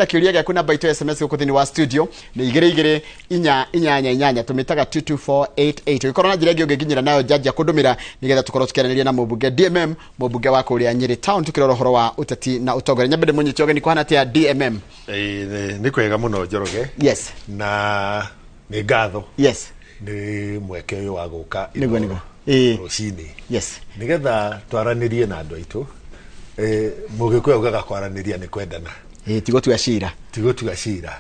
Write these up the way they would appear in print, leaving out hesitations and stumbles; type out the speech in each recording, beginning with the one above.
Kiuria gyaku namba itu SMS guku thini wa studio ni 2288 tumitaga 22488 ukorwo na njira ingi ungikinyira nayo jaji akundumira nigetha tukorwo tukiaraniria na mubunge DMM mubunge wa kuria Nyeri town tukirora horo wa uteti na utongoria nyambende munyiti ogeni kuhana tia DMM ni kwega muno Njoroge yes na ni ngatho yes ni mweke uyu wa guka nigo rucini yes nigetha twaranirie na andu aitu mugikuyu ugaga kwaraniria ni kwendana tigo tuashira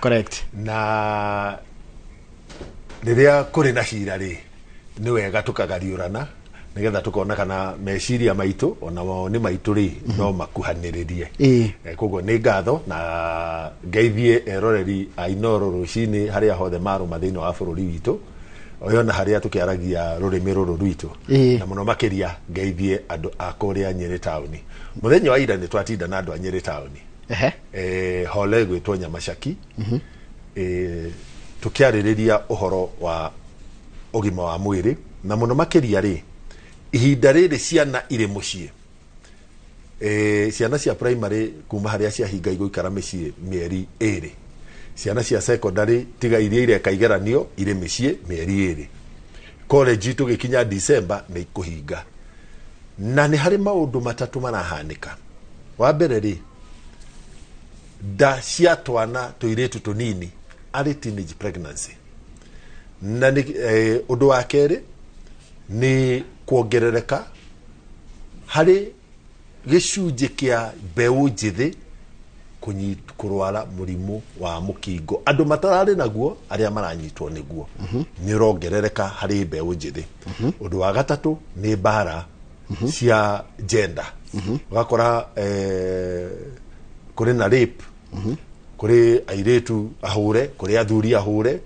correct na riria kuri na shira ri ni wega tukagariurana nigetha tukona kana meciria maitu ona moni maitu ri no makuhaniririe koguo ni ngatho na ngeithie eroreri ainoro rucini haria hothe maru mathini wa bururi witu oyona haria tukiaragia rurimi ruru rwitu na muno makiria ngeithie andu akuria Nyeri town muthenya wa ira ni twatinda na andu a Nyeri town hole gwitwo Nyamashaki tukiaririria uhoro wa ugima wa mwiri na muno makiria ri ihinda riri ciana iri mucie ciana cia primary kuma haria cia hinga igũikara mĩciĩ mĩeri 2 ciana cia secondary tiga iria ireka igeranio iri mĩciĩ mĩeri 2 college tugikinya December ni ikuhinga na ni hari maundu matatu marahanika wa mbere ri da cia twana tuiretu tunini ari teenage pregnancy na ni undu wa keri ni kuongerereka hari gicunji kia mbeu njithi kurwara murimu wa mukingo andu matarari naguo aria maranyitwo niguo ni rongerereka hari mbeu njithi undu wa gatatu ni bara cia gender wakora kuri na rape kuri airetu ahure kuri athuri ahure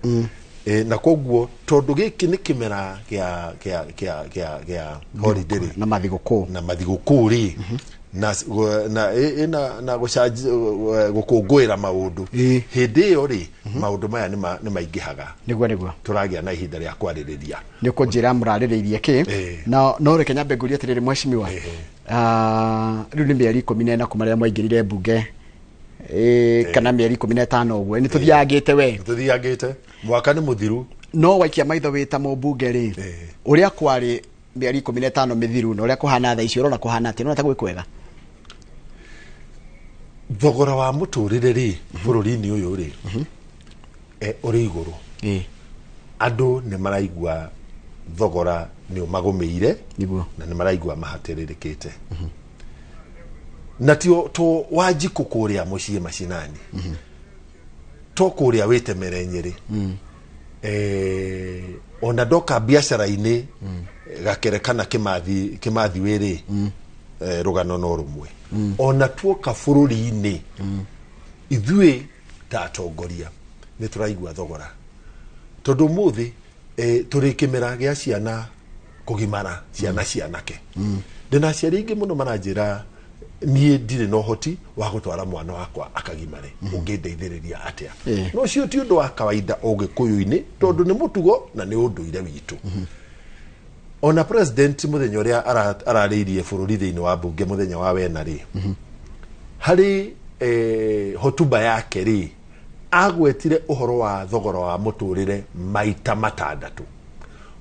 na koguo tondu giki ni kimera kia holiday na mathiguku ri na gucaji gukungwira maundu hindi iyo ri maundu maya ni maingihaga niguo turagia na ihinda ria kwaririria ni kunjira murariririe ki na no reke nyambe nguria tiriri mweshimiwa riu ni mieri 14 kuma ria mwaingirire bunge kana mieri 15 uguo ni tuthiangite mwaka ni muthiru no waikia maitho wita mubunge ri uria kwari mieri 15 mithiru na uria kuhana tha icio urona kuhana ati no ta gwikwega thogora wa muturire ri bururi-ini uyu ri uri iguru andu ni maraigua thogora ni umagumeire na ni maraigua mahatiririkite na tio to wajiku kuria mucie macinani to kuria witemere Nyeri ona doka biashara-ini gakerekana kimathi wiri rugano no rumwe ona tuoka bururi-ini ithui ta atongoria ni turaigua thogora tondu muthi turi kimera gia ciana kugimara ciana cianake ndina ciari ingi muno maranjira nie ndire no hoti wa gutwara mwana wakwa akagimare ungindeithiriria atia no cio ti undu wa kawaida ugikuyu-ini tondu ni mutugo na ni unduire witu ona president muthenya uria arariirie bururi thiini wa bunge muthenya wa wena ri hari hotuba yake ri agwetire uhoro wa thogora wa muturire maita matandatu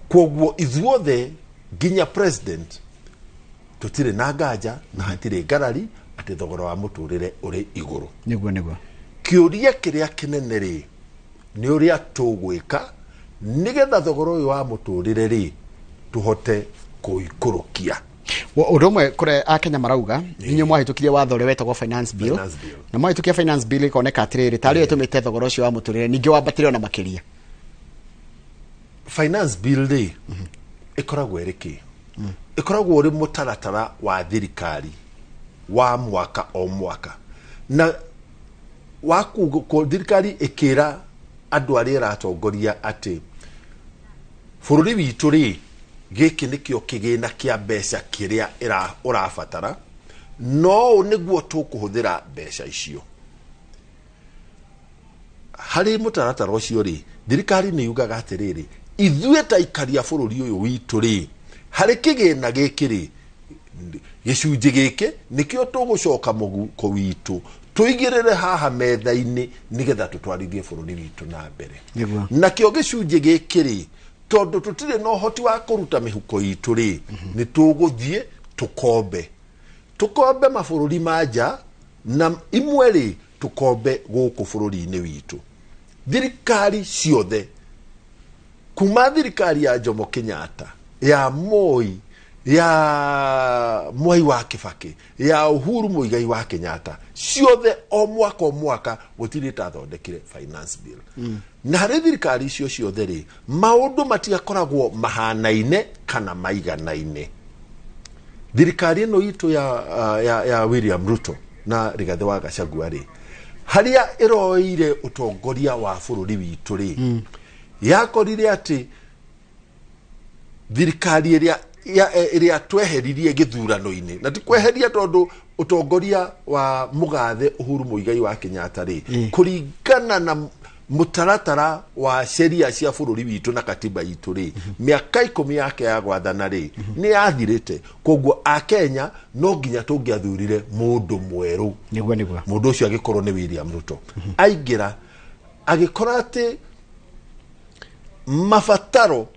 koguo ithuothe ginya president tutire na nganja na hatire ngarari ati thogora wa muturire uri iguru niguo kiuria kiria kinene ri ni uria tugwika nigetha thogora uyu wa muturire ri tuhote kuikurukia urumwe kure akenya marauga inyo mwahitukirie watho uri wetagwo finance bill na mwahitukia finance bill ikoneka atiriri tari etumite thogora ucio wa muturire ningi wambatire ona makiria finance bill ri ikoragwo iriki ikoragwo uri mutaratara wa thirikari wa mwaka o mwaka na waku thirikari ikira andu aria ratongoria ati bururi witu ri giki nikio kigina kia mbeca kiria urabatara no niguo tukuhuthira mbeca icio hari mutaratara ucio ri thirikari ni yugaga atiriri ithuĩ ta ikaria bururi uyu witu ri hari kigina giki ri gicunji giki nikio tugucoka muguko witu tuigirire haha metha-ini nigetha tutwarithie bũrũri witũ na mbere na kĩo gĩcunjĩ gĩkĩ rĩ tondu tutire no hoti wa kuruta mihuko itu ri ni tuguthie tukombe mabũrũri manja na imwe ri tukombe gũkũ bũrũri-inĩ witũ thirikari ciothe kuma thirikari ya Jomo Kenyatta ya Moi ya Mwai wa Kibaki ya Uhuru Muigai wa Kenyatta ciothe o mwaka gũtirĩ tathondekire finance bill na harĩ thirikari icio ciothe rĩ maũndũ matiakoragwo mahanaine kana maiganaine. Thirikari ĩno itũ ya William Ruto na Rigathi wa Gachagua rĩ harĩa ĩroire ũtongoria wa bũrũri witũ rĩ yakorire atĩ thirikari ĩrĩa tweheririe gĩthurano-inĩ na ti kweheria tondu ũtongoria wa Mũgathe Uhuru Muigai wa Kenyatta rĩ kũringana na mutaratara wa sheria cia bũrũri witũ na katiba itũ rĩ mĩaka 10 yake ya gwathana rĩ nĩ yathirĩte koguo a Kenya no nginya tũngĩathurire mũndũ mwerũ mũndũ ũcio agĩkorwo nĩ William Ruto aingĩra agĩkora atĩ mabataro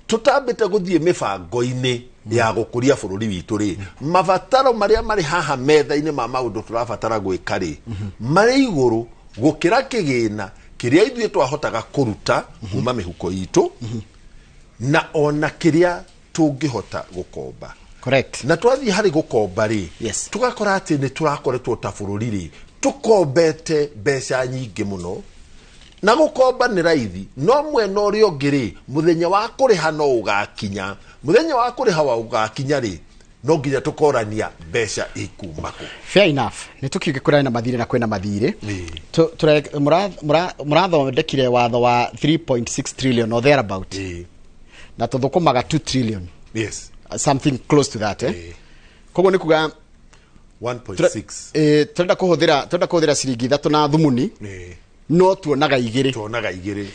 tutambite guthie mibango-ini ya gukuria bũrũri witũ rĩ mabataro marĩa marĩ haha metha-inĩ ma maũndũ tũrabatara gwĩka rĩ marĩ igũrũ gũkĩra kĩgĩna kĩrĩa ithuĩ twahotaga kũruta kuma mĩhuko itũ na ona kĩrĩa tũngĩhota gũkomba. Correct. Na twathiĩ harĩ gũkomba rĩ tũgakora atĩ nĩ tũrakoretwo ta bũrũri rĩ tũkombete mbeca nyingĩ mũno na gũkomba nĩ raithi no mwena ũrĩa ũngĩ rĩ mũthenya wa kũrĩha no ũgakinya mũthenya wa kũrĩha wa ũgakinya rĩ no nginya tũkorania mbeca ikumako. Fair enough. Nĩ tukiuge kũrĩ na mathirĩ na kwĩna mathirĩ mũrathondekire watho wa 3.6 trillion or thereabout na tũthũkũmaga 2 trillion. Yes. Something close to that koguo nĩ kuga 1.6 turenda kũhũthĩra ciringi 3 na thumuni no tuonaga igĩrĩ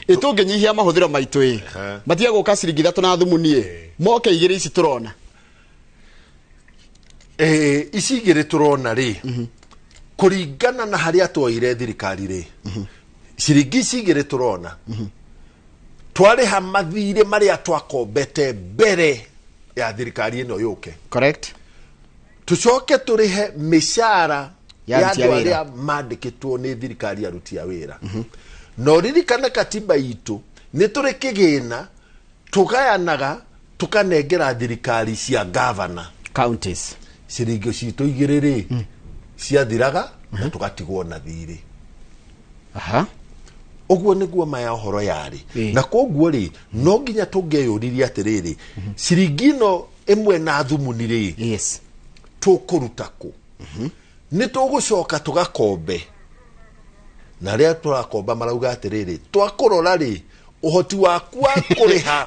tũngĩnyihia mahũthĩro maitũ matiga gũka ciringi 3 na thumuni moke igĩrĩ ici tũrona ici igĩrĩ tũrona rĩ kũringana na harĩa twoire thirikari rĩ ciringi ici igĩrĩ tũrona twarĩha mathirĩ marĩa twakombete mbere ya thirikari ĩno yũke. Correct. Tucoke tũrĩhe mĩcara ya andũ arĩa mandĩkĩtwo nĩ thirikari aruti a wĩra no ririkana katiba itũ nĩ tũrĩ kĩgĩna tũgayanaga tũkanengera thirikari cia governor counties ciringi citũ igĩrĩ rĩ ciathiraga na tũgatigwo na thirĩ. Ũguo nĩguo maya ũhoro yarĩ na koguo rĩ no nginya tũngĩyũririe atĩrĩrĩ ciringi ĩno ĩmwe na thumuni rĩ tũkũruta kũ nĩ tũgũcoka tũgakombe na rĩa tũrakomba marauga atĩrĩrĩ twakũrora rĩ ũhoti waku wa kũrĩha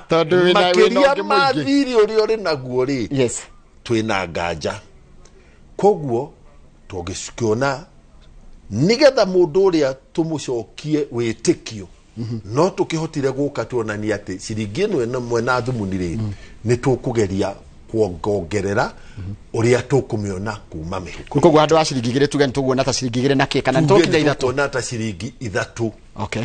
makĩria ma thirĩ ũrĩa ũrĩ naguo rĩ twĩna nganja koguo tũngĩkiona nigetha mũndũ ũrĩa tũmũcokie wĩtĩkio no tũkĩhotire gũka tuonania atĩ ciringi ĩno ĩmwe na thumuni rĩ nĩ tũkũgeria kuongerera uria tukumiona kuma mihuko kuko gwa andwa ciringi igire tuge ntuguona ta ciringi igire na ke kana ntokinya ithatu na ta ciringi ithatu. Okay.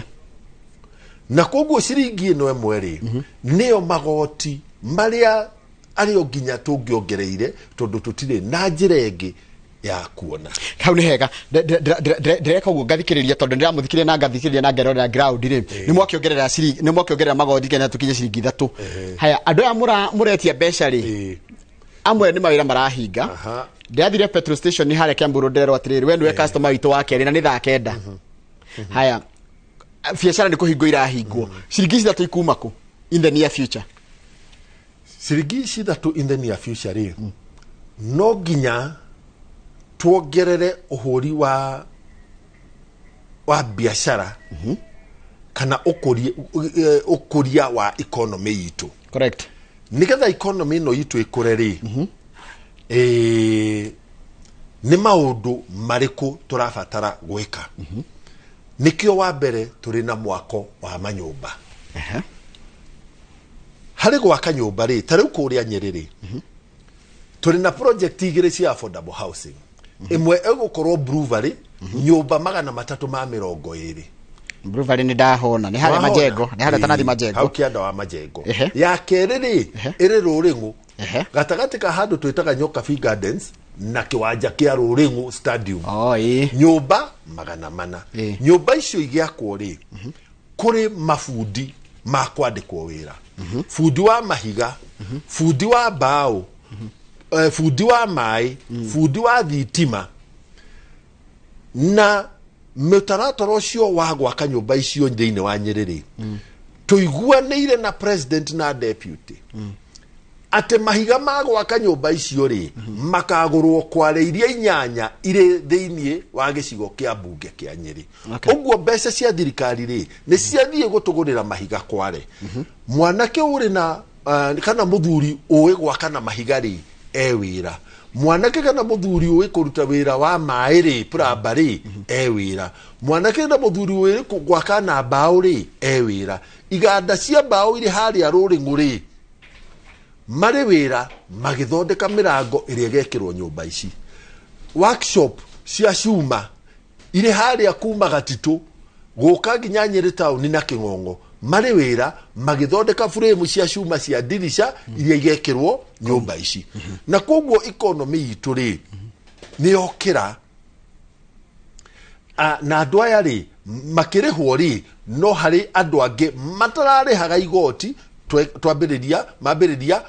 Na koguo ciringi ino emwe ri niyo magoti maria ari oginya tungiongereire tondu tutire na njira ingi ya kuona hau ni hega ndireka uguo ngathikiriria tondu ndiramuthikiria na ngathikiriria na ngerora ground ri ni mwakiongerera ciringi ni mwakiongerera magoti kenya tukinye ciringi ithatu. Haya andu aya muretia mbeca ri amwe ni mawira marahinga ndathire petrol station ni hare Kiamburu nderwa atiriri we niwe customer witu wa keri na ni thaa kenda. Haya biacara ni kuhingo irahingwo ciringi ithatu ikumako in the near future ciringi ithatu in the near future ri no ginya tuongerere uhuri wa biashara kana ukuria wa economy yitu. Correct. Nigetha economy no yitu ikure ri ni maundu mariku turabatara gwika nikio wa mbere turi na mwako wa manyumba hari gwaka nyumba ri tariu kuria Nyeri ri turi na project igire cia affordable housing imwe egukorwo Bũrũri nyumba 320 Bũrũri ni ndahona ni harĩa majengo ni harĩa tanathi majengo hau kianda wa majengo ya kerĩ ĩrĩ Rũrĩng'u gatagati ka handu twitaga Nyoka Free Gardens na kiwanja kia Rũrĩng'u stadium nyumba 400 nyumba icio igiakwo ri kuri mafundi ma kwandikwo wira fundi wa mahiga fundi wa mbao fundi wa mai fundi wa thitima na mutaratara ucio wa gwaka nyumba icio thĩinĩ wa Nyeri tuiguanĩire na president na deputy ate mahiga ma gwaka nyumba icio ri makagũrwo kware iria 8 ire thĩinĩ wa gĩcigo kĩa mbunge kĩa Nyeri ũguo mbeca cia thirikari ri nĩ ciathiĩ gũtũgũrĩra mahiga kware mwanake uri na kana muthuri ũĩ gwaka na mahiga ri wira mwanake kana muthuri ũĩ kũruta wira wa maĩ ri plumber ri wira mwanake na muthuri ũĩ gwaka na mbao ri wira iganda cia mbao iri harĩa Rũrĩng'u ri mari wira magithondeka mirango ĩrĩa gekĩrwo nyũmba ici workshop cia cuma iri harĩa kuma Gatitũ gũka nginya Nyeri town na Kĩng'ong'o mari wira magithondeka frame cia cuma cia dirisha iria igekĩrwo nyũmba ici na koguo economy itu ri ni okira na andũ aya ri makĩrĩhwo ri no hari andũ angĩ matararĩhaga igoti mambĩrĩria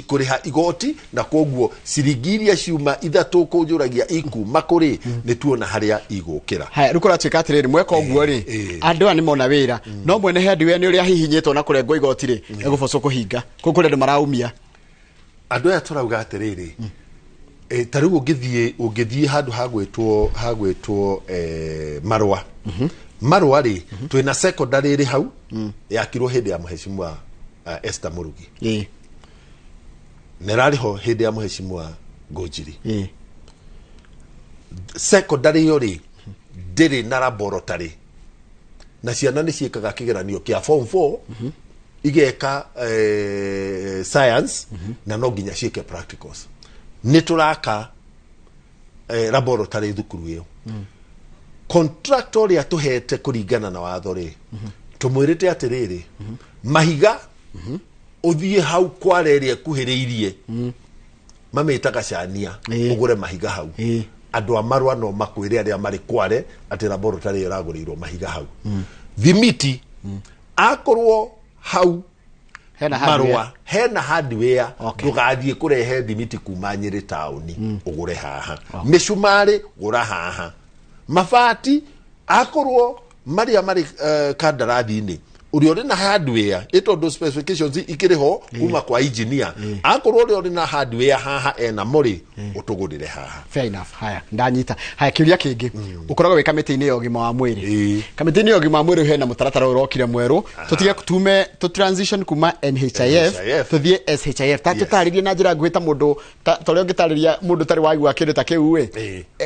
kuriha igoti na koguo ciringi iria ciuma ithatu kũnjũragia ikuma kũrĩ nĩ tuona harĩa igũkĩra haya rukura twika atirĩrĩ mweka ũguo rĩ andũ ani mona wĩra no mwene hardware nĩ ũrĩa hihinyĩtwo na kũrengwo igoti rĩ egũbocwo kũhinga kũrĩ andũ maraumia andũ aya turauga atirĩrĩ tarĩu ũngĩthiĩ handũ hagwĩtwo marwa marwa rĩ twĩna secondary rĩ hau yakirwo hĩndĩ ya mheshimiwa Esther Murugi nerariho hĩndĩ ya mheshimiwa Ngũnjiri secondary yori ndĩrĩ na laboratory na ciana nĩ ciĩkaga kĩgeranio kĩa form 4 igeka science na no nginya ciĩke practicals nĩ tũraka laboratory thukuru ĩyo contractor ya tuhete kũringana na watho rĩ tumwĩrĩte atirĩrĩ mahiga uthie hau kwareria kuhiriirie mametaga cania ugure mahiga hau andu amarwa no makwire aria mari kware ati laboratory iraguriirwo mahiga hau thimiti akorwo hau hena hardware tugathie kurehe thimiti kuma Nyeri town ugure haha mishumari gura haha mafati akorwo maria mari kandarathi-ini uri ori na hardware itondo specifications ikiriho kuma kwa engineer akorwo uri ori na hardware haha ena mori utugurire haha fair enough haya ndanyita haya kiuria kingi ukoragwo kamiti-ini ya ũgima wa mwĩrĩ kamiti-ini ya ũgima wa mwĩrĩ hena mutaratara urokire mweru tutige tume to transition kuma NHIF tuthie SHIF tatutaririe na njira ngwita mundu tore ungitariria mundu tari waigua kindu ta kiu we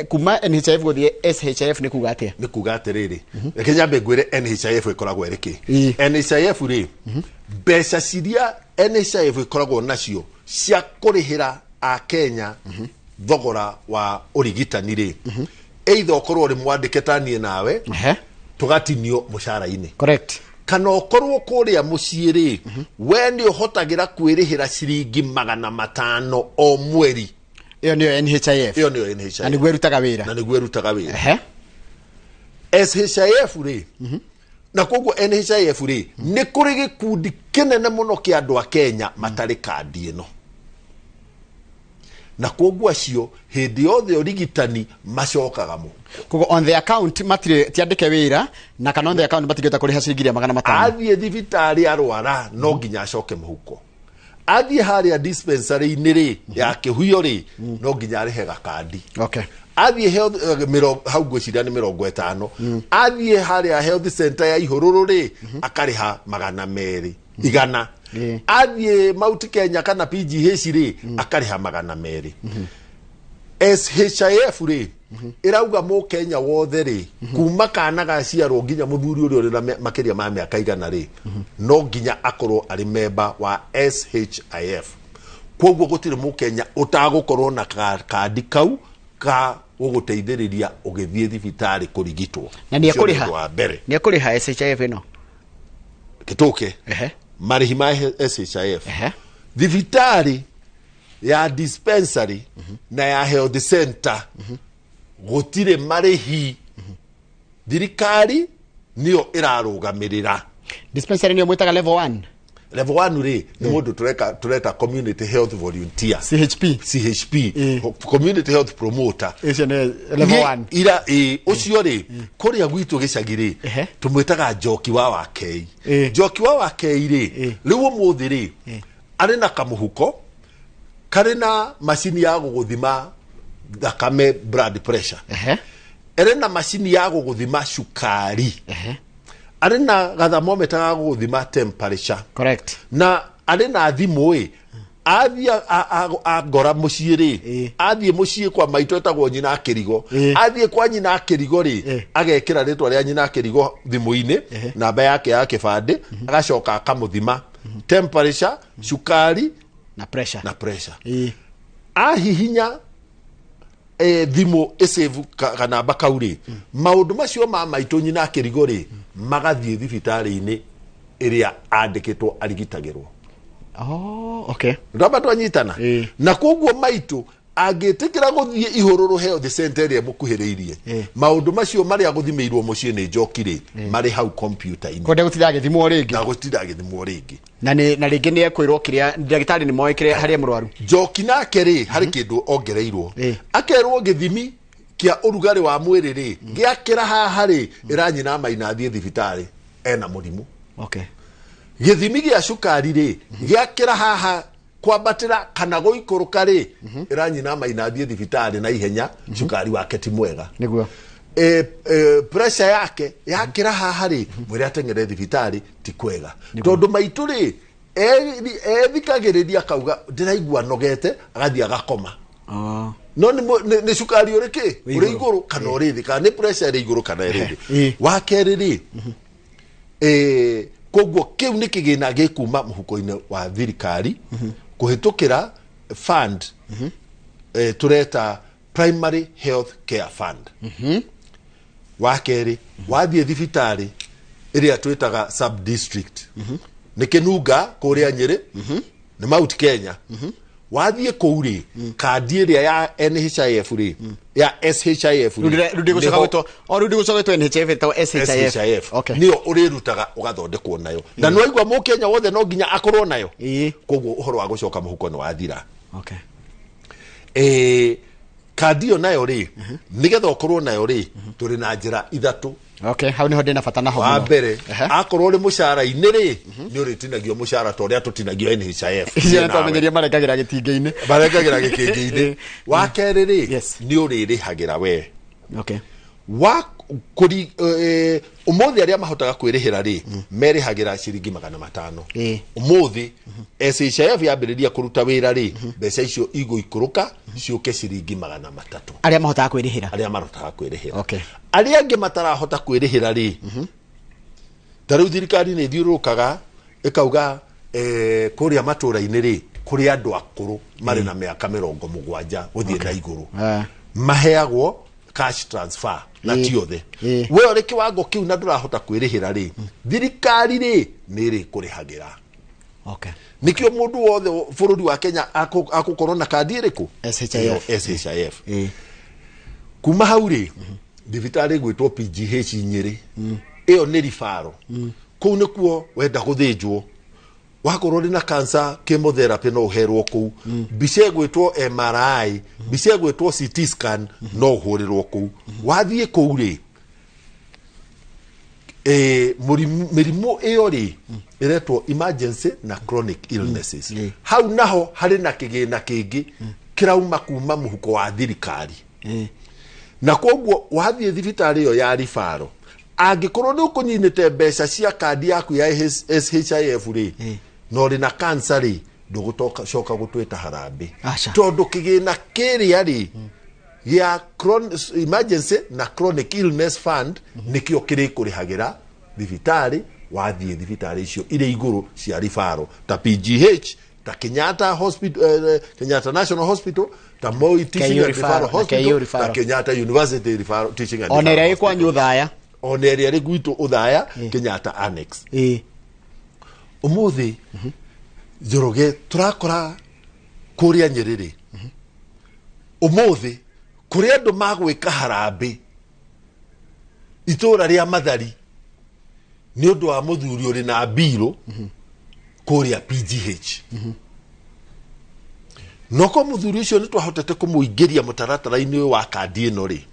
kuma NHIF guthie SHIF ni kuga atia ni kuga atiriri reke nyambe ngwire NHIF ikoragwo eriki NHIF ri mbeca ciria NHIF ikoragwo nacio cia kurihira a Kenya thogora wa urigitani ri either okorwo ri mwandike tanie nawe tugatinio mushara-ini correct kana okorwo kuria mucii ri we ni uhotagira kwirihira ciringi 500 o mweri iyo niyo NHIF na niguo erutaga wira SHIF ri na koguo NHIF ri ni kuri gikundi kinene muno kia andu a Kenya matari kandi ino na koguo acio hindi yothe urigitani macokaga mu koguo on the account matire tiandike wira na kana on the account matigeta kuriha ciringi 500 athie thibitari arwara no nginya acoke muhuko athie haria dispensary-ini ri ya kihuyo ri no nginya arihega kandi okay athie health hau ngwiciria ni 50 athie haria health center ya Ihururu ri akariha 200 igana athie Mount Kenya kana PGH ri akariha 200 SHIF ri irauga mu Kenya wothe ri kuma kana gaciarwo nginya muthuri uri uri na makiria ma miaka igana ri no nginya akorwo ari member wa SHIF koguo gutire mu Kenya utagukorwo na kandi kau ka uguteithiriria ugithie thibitari kurigitwo na ni akuriha SHIF ino kituke marihi ma SHIF thibitari ya dispensary na ya health center gutire marihi thirikari niyo irarugamirira dispensary niyo mwitaga level 1 ri ni mundu tureka community health volunteer CHP community health promoter ese ne level 1 ira ucio ri kuria gwitu gicagiri tumwitaga Njoki wa Wakei Njoki wa Wakei ri riu muthi ri ari na kamuhuko kari na machine ya guguthima thakame blood pressure ere na machine ya guguthima shukari ari na gathermometer ga guguthima temperature correct na ari na thimu athia agora mucii ri athie mucii kwa maito etagwo nyina akirigo athie kwa nyina akirigo ri agekira ritwa ria nyina akirigo thimu-ini namba yake ya kibande agacoka akamuthima temperature shukari na pressure ahihinya thimu esevu kana bakauri maundu macio ma maito nyina akirigo ri magathie thibitari-ini iria andikitwo arigitagirwo okay ndaba twanyitana na koguo maito agitikira guthie ihururu health center ria mukuhiriirie maundu macio mari aguthimirwo mucii ni Njoki ri mari hau computer ini konde gutira githimo ringi na gutira githimo ringi na ringi ni ekwirwo kiria ndagitari ni moikire haria murwaru Njoki nake ri hari kindu ongereirwo akerwo githimi kia urugari wa mwiri ri giakira haha ri iranyina Maina thie thibitari ena murimu okay githimi gia shukari ri giakira haha kwambatira kana goikuruka ri iranyina Maina thie thibitari na ihenya shukari wake ti mwega niguo pressure yake yakira haha ri mwiri atengere thibitari ti kwega tondu maitu ri thikagiriria kauga ndiraigua nogete agathia gakoma no ni shukari uriki uri iguru kana uri thi kana ni pressure iri iguru kana iri thi wakeri ri koguo kiu ni kigina gikuma muhuko-ini wa thirikari kuhitukira fund tureta primary health care fund wakeri wathie thibitari iria twitaga sub district ni Kinunga kuria Nyeri ni Mount Kenya wathie kuuri kandi iria ya NHIF ri ya SHIF rudi gucoka NHIF ta SHIF okay niyo urirutaga ugathondekwo nayo na no igwa mu Kenya wothe no nginya akorwo nayo koguo uhoro wa gucoka muhuko ni wathira okay kandi yo nayo ri nigetha ukorwo nayo ri turi na njira ithatu okay hau niho ndina bata naho wa mbere akorwo ri mucara-ini ri ni uritinagio mucara to ria tutinagio NHIF cia twamenyeria marengagira gikingi-ini wa keri ri ni uririhagira we okay wa kuri umuthi aria mahotaga kwirihira ri merihagira ciringi 500 umuthi SHIF yambiriria kuruta wira ri mbeca icio iguikuruka ciuke ciringi 300 aria mahotaga kwirihira okay aria angi matarahota kwirihira ri tariu thirikari ni thiurukaga ikauga kuria matura-ini ri kuri andu akuru mari na miaka 70 guthie na iguru maheagwo cash transfer na tiothe we ori kiwango kiu na ndurahota kwirihira ri thirikari ri ni ri kurihagira okay nikio mundu wothe bururi wa Kenya akukorwo na kandi iriku SHIF kuma hau ri thibitari gwitwo PGH Nyeri iyo ni rifaro kuu nikuo wenda guthinjwo wakorwo na cancer chemotherapy no uherwo kuu bice gwitwo MRI bice gwitwo CT scan no uhurirwo kuu wathie kuu ri mirimu iyo ri iretwo emergency na chronic illnesses hau naho hari na kigina kingi kirauma kuma muhuko wa thirikari na koguo wathie thibitari yo ya rifaro angikorwo ni ukunyinite mbeca cia kandi yaku ya SHIF ri no ri na cancer ri ndugutoka coka gutwita harambe tondu kigina kiria ri ya emergency na chronic illness fund nikio kiri kurihagira thibitari wathie thibitari icio ire iguru cia rifaro ta PGH ta Kenyatta Hospital, Kenyatta National Hospital, ta Moi Teaching and Referral Hospital, ta Kenyatta University Referral Teaching and Referral. Oneria kwa nyuthaya. Oneria ri gwitu uthaya Kenyatta Annex. Umuthi Njoroge turakora kuria Nyeri. Umuthi kuria andu magwika harambe itura ria Mathari ni undu wa muthuri uri na biro kuria PGH. Noko muthuri ucio ni twahotete kumuingiria mutaratara-ini wa kandi ino ri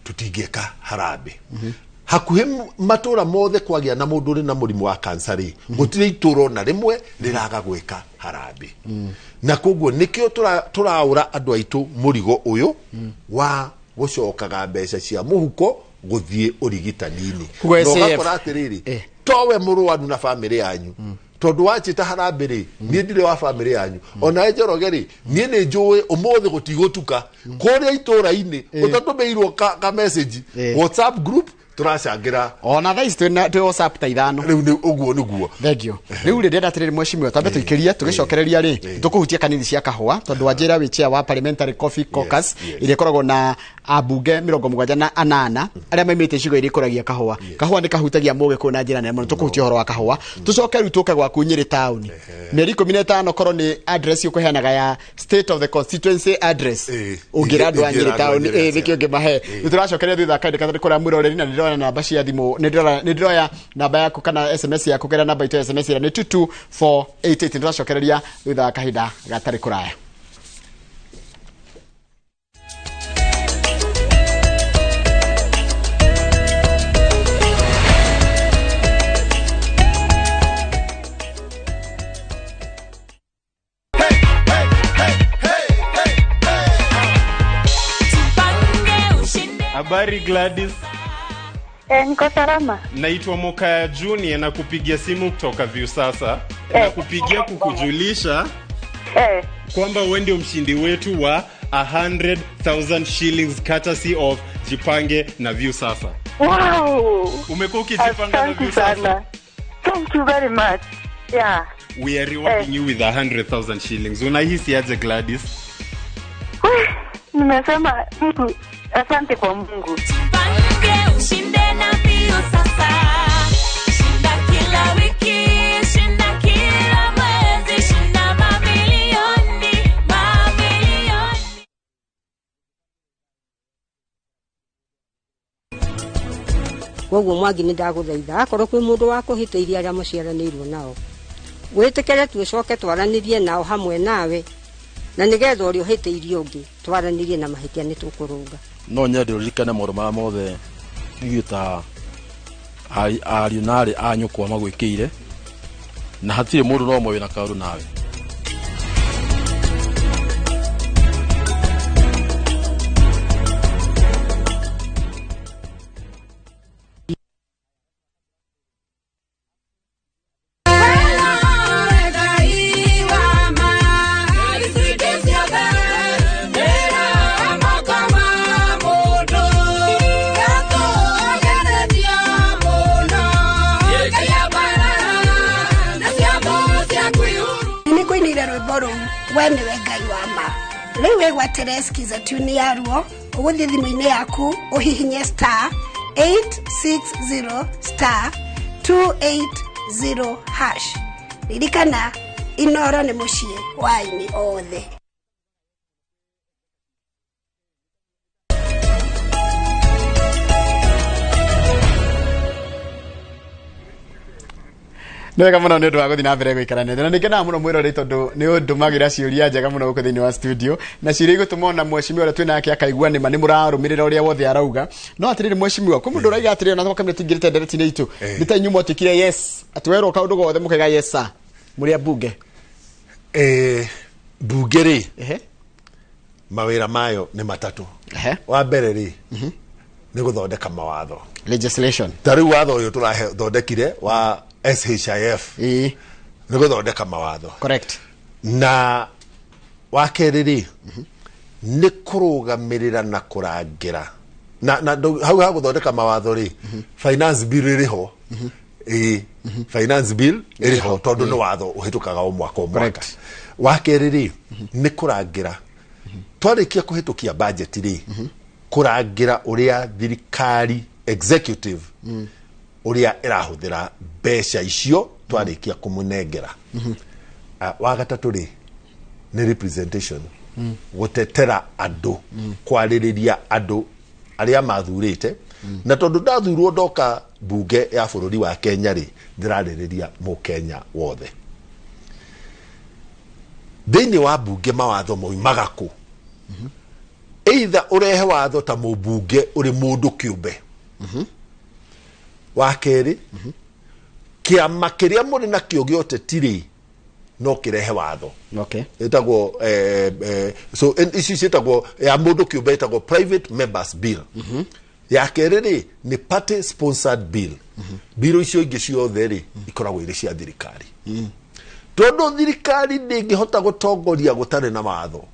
tutingeka harambe. Hakuhe matura mothe kwagia na mundu uri na murimu wa cancer ri gutire ituro na rimwe riraga gwika harambe. Na koguo nikio turaura andu aitu murigo uyu wa gucokaga mbeca cia muhuko guthie urigitani-ini. Nogakora atiriri towe murwaru na family yanyu tondu wachita harambe ri nie ndire wa family yanyu ona Njoroge ri nie ni njui umuthi gutigotuka kuria itura-ini utatumeirwo ka message WhatsApp group turacangira ona thaici twi WhatsApp ta ithano riu ni uguo niguo. Thank you. Riu ri ndenda atiriri mweshimiwa tambe tuikirie tugicokereria ri tukuhutia kanini cia kahua tondu wanjira wi chair wa Parliamentary Coffee Caucus ile koragwo na abunge 78 aria maimite cigo iri kuragia kahua. Kahua ni kahutagia muge kuna njira nene muno tukuhutia horo wa kahua tucoke ru tuke gwaku Nyeri town mieri 15 korwo ni address yukuheanaga ya State of the Constituency address ungira andu a Nyeri town nikio ngimahe nituracokereria thutha kainde kathari kuria mwiroreri na ndirona namba cia thimu nindroya namba yaku kana SMS yaku kera namba ito SMS ira ni 22488 nituracokereria thutha kahinda gatari kuraya. Habari Gladys. Niko salama. Naitwa Mokaya Junior na kupigia simu kutoka Viusasa. Na kupigia kukujulisha kwamba wewe ndio mshindi wetu wa 100,000 shillings courtesy of Jipange na Viusasa. Wow. Umekuwa ukijipanga na Viusasa? Thank you very much. Yeah. We are rewarding you with 100,000 shillings. Unahisi aje Gladys? Nimesema Mungu, asante kwa Mungu. Jipange ushinde na Viusasa. Shinda kila wiki, shinda kila mwezi, shinda mamilioni, mamilioni. Woguo Mwangi ni ndaguthaitha akorwo kwi mundu wa kuhiteiria aria maciaranirwo nao witikere tucoke twaranirie nao hamwe nawe na nigetha uri uhiteirie ungi twaranirie na mahitia ni tukurunga no nyende urikane maundu mara mothe igita ariu nari anyukwa magwikire na hatire mundu no mwe na karu nawe. Wene wengai wa ma riwe gwatereskiza tuni yaruo uguthi thimu-ini yaku uhihinye *860*280# ririkana inoro ni mucii waini othe. Nega muno nä ndå wa gå thiä na mbere gå ikarania na nä kenaga må no mwä rorä tondå nä å ndå magä ra ciå njega må no gå kå thä inä wa studio na ciå igå tå mona mweshimiwa å rä a twä nake akaigua nä ma nä må rarå mä rä ra å rä a wothe arauga no atä rä rä mweshimiwa kwä må ndå å raiga atä rä ona twakamä tingä rä te ndereti-inä itå nä ta inyuä mwatuä kire yes atä werwo kaå ndå gothe må kaiga yes sa må rä a mbunge mbunge rä mawä ra mayo nä matatå. Wa mbere rä nä gå thondeka mawatho legislation ta rä u watho å yå tå rathondekire wa SHIF nä gå thondeka mawatho correct na wa kerä rä nä kå rå gamä rä ra na kå rangä ra na hau ha gå thondeka mawatho rä finance bill rä ho finance bill iri ho tondu no watho uhitukaga o mwaka o mwaka wa keriri ni kurangira twarikia kuhitukia budget ri kurangira uria thirikari executive uria irahuthira besha icio twarikia kumunengera wa gatatu ri ni representation gutetera andu kwaririria andu aria mathurite na tondu ndathurwo ndoka bunge ya bũrũri wa Kenya ri ndiraririria mukenya wothe thĩinĩ wa bunge mawatho moimaga kũ either urehe watho ta mũbunge uri mũndũ kĩũmbe wa kerĩ kĩama kĩrĩa mũrĩ nakĩo gĩothe tirĩ no kĩrehe watho etagwo so ici ciĩtagwo ya mũndũ kĩũmbe etagwo private members bill ya kerĩ ni party sponsored bill bill icio ingĩ ciothe ri ikoragwo irĩ cia thirikari tondu thirikari ndĩngĩhota gũtongoria gũtarĩ na watho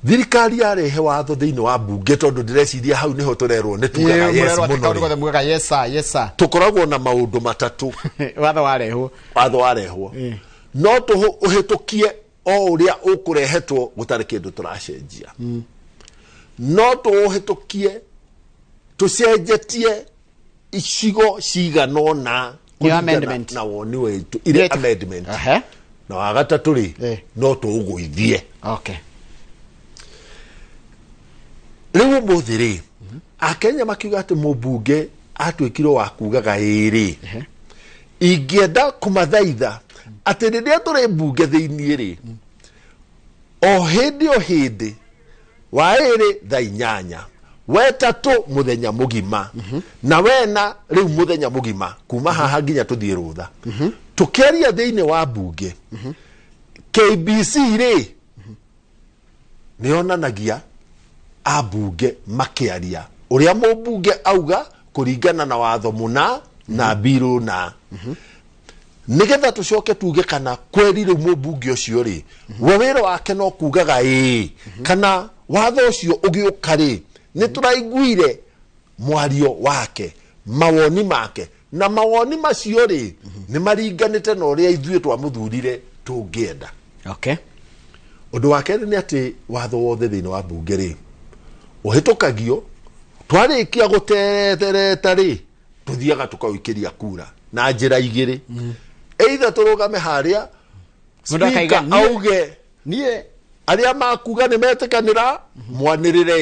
thirikari yarehe watho thĩinĩ wa bunge tondu ndĩreciria hau niho tũrerwo nĩ tugaga yes mũno yes sir tukoragwo na maũndũ matatũ watho warehwo no tũhĩtũkie o ũrĩa ũkũrehetwo gũtarĩ kĩndũ tũracenjia no tũhĩtũkie tũcenjetie icigo ciganona amendment na woni wetu ile amendment na wagatatũ ri no tũgũithie rĩu mũthĩ ri akenya makiuga atĩ mũbunge atwĩkirwo wa kugaga ĩrĩ ingĩenda kũmathaitha atĩ rĩrĩa tũrĩ mbunge thĩinĩ ri o hĩndĩ wa ĩrĩ thaa 8 wetatũ mũthenya mũgima na wena rĩu mũthenya mũgima kuma haha nginya tũthiĩ rũtha tũkĩaria thĩinĩ wa mbunge KBC ri nĩonanagia abunge makĩaria ũrĩa mũbunge auga kũringana na watho mũna na biru na nigetha tucoke tuge kana kweri rĩu mũbunge ũcio ri we wĩra wake no kugaga kana watho ũcio ũgĩũka ri nĩ tũraiguire mwario wake mawoni make na mawoni macio ri nĩ maringanĩte na ũrĩa ithuĩ twamũthurire tũngĩenda ũndũ wa kerĩ nĩ atĩ watho wothe thĩinĩ wa bunge ri ũhĩtũkagio twarĩkia gũtereta ri tũthiaga tũkaũikĩria kura na njĩra igĩrĩ either tũrũgame harĩa speaker auge niĩ arĩa makuga nĩ metĩkanĩra mwanĩrĩre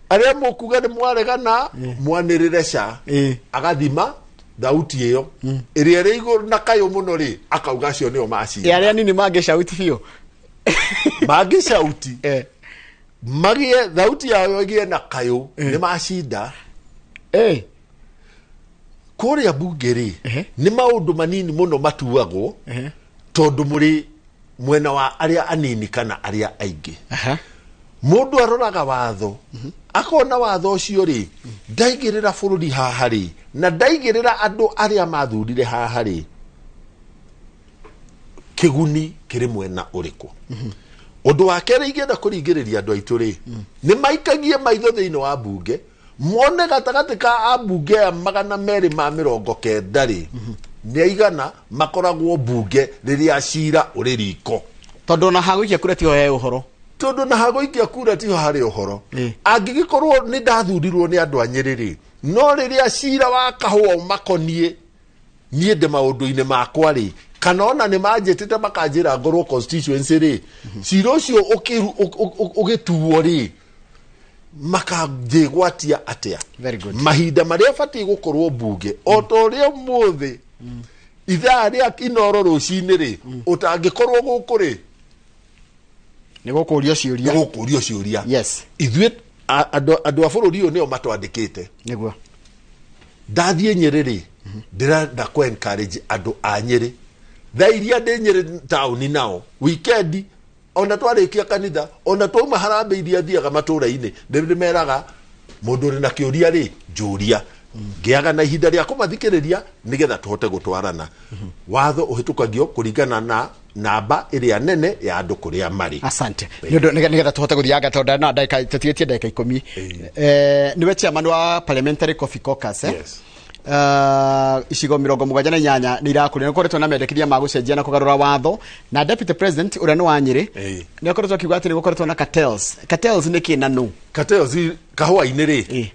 arĩa mũkuga nĩ mwaregana mwanĩrĩre ca agathima thauti ĩyo ĩrĩa ĩrĩ igũrũ na kayũ mũno ri akauga acio nĩo macinda arĩa nini mangĩcauti biũ mangĩcauti magie thauti yao ĩgĩe na kayũ nĩ macinda kũrĩa bunge ri nĩ maũndũ manini mũno matuagwo tondu mũrĩ mwena wa arĩa anini kana arĩa aingĩ mũndũ aroraga watho akona watho ũcio ri ndaigĩrĩra bũrũri haha ri na ndaigĩrĩra andũ arĩa mathurire haha ri kĩguni kĩrĩ mwena ũrĩkũ ũndũ wa kerĩ ingĩenda kũringĩrĩria andũ aitũ ri nĩ maikagie maitho thĩinĩ wa bunge mone gatagatĩ ka ambunge ya 290 ri nĩ aigana makoragwo bunge rĩrĩa cira ũrĩ riko tondu na hagũikia kura tiho he ũhoro tondu na hagũikia kura tiho harĩ ũhoro angĩgĩkorwo nĩ ndathurirwo nĩ andũ a Nyeri ri no rĩrĩa cira wa kahũa makonie niĩ ndĩ maũndũ-inĩ makwa ri kana ona nĩ manjĩtĩte makanjĩra ngorwo constituency ri cira ũcio ũgĩtuo ri makanjĩgwatia atĩa mahinda marĩa batiĩ gũkorwo mbunge o ta ũrĩa mũthĩ ithaa rĩa inoro rũcinĩ ri ũtangĩkorwo gũkũ ri nĩ gũkũũrio ciũria yes ithuĩ andũ a bũrũri ũyũ nĩo matwandĩkĩte nĩguo ndathiĩ Nyeri ri ndĩrenda ku encourage andũ a Nyeri thaa iria ndĩ Nyeri taũni nao weekend ona twarĩkia kanitha ona twauma harambĩ iria thiaga matũũra-inĩ ndĩmeraga mũndũ ũrĩ na kĩũria ri njũria ngĩaga na ihinda rĩa kũmathikĩrĩria nĩgetha tũhote gũtwarana watho ũhĩtũkagio kũringana na namba ĩrĩa nene ya andũ kũrĩa marĩ asante nĩgetha tũhote gũthianga tondu na ndagĩka tũtigĩtie ndagĩka 10 niwe chairman wa parliamentary coffee caucus yes icigo 78 ni irakuria nikoretwo na mendekithia ma gucenjia na kugarura watho na deputy president uria ni wa Nyeri ni akoretwo akiuga ati ni gukoretwo na cartels ni kinanu cartels kahua-ini ri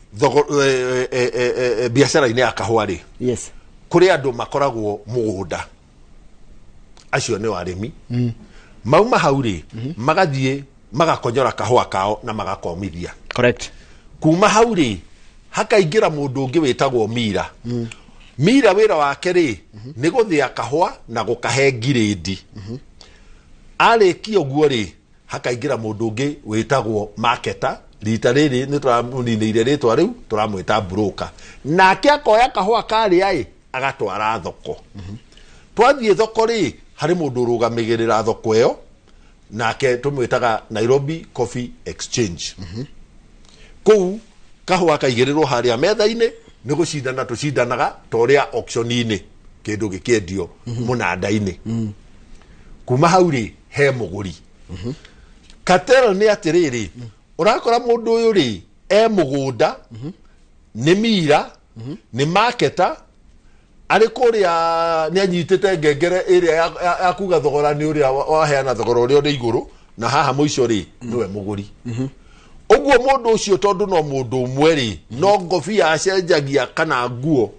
biacara-ini ya kahua ri yes kuri andu makoragwo mugunda acio ni arimi mauma hau ri magathie magakonyora kahua kao na magakomithia correct kuma hau ri hakaingira mundu ungi witagwo Mira Mira wira wake ri ni guthia kahua na gukahe grade arĩkia ũguo ri hakaingira mundu ungi witagwo marketer rita riri ni turamuniniire ritwa riu turamwita broker nake akoya kahua kari ai agatwara thoko twathie thoko ri hari mundu rugamigirira thoko iyo nake tumwitaga Nairobi Coffee Exchange kou kahua kaigirirwo haria metha-ini ni gucindana tucindanaga toria auction-ini kindu gikiendio munanda-ini kuma hau ri he muguri cartel ni atiriri urakora mundu uyu ri mugunda ni Mira ni marketer ari kuria ni anyitite ngengere iria ya kuga thogora ni uria waheana thogora uria uri iguru na haha muico ri niwe muguri uguo mundu ucio tondu no mundu umwe ri no ngobia acenjagia kana nguo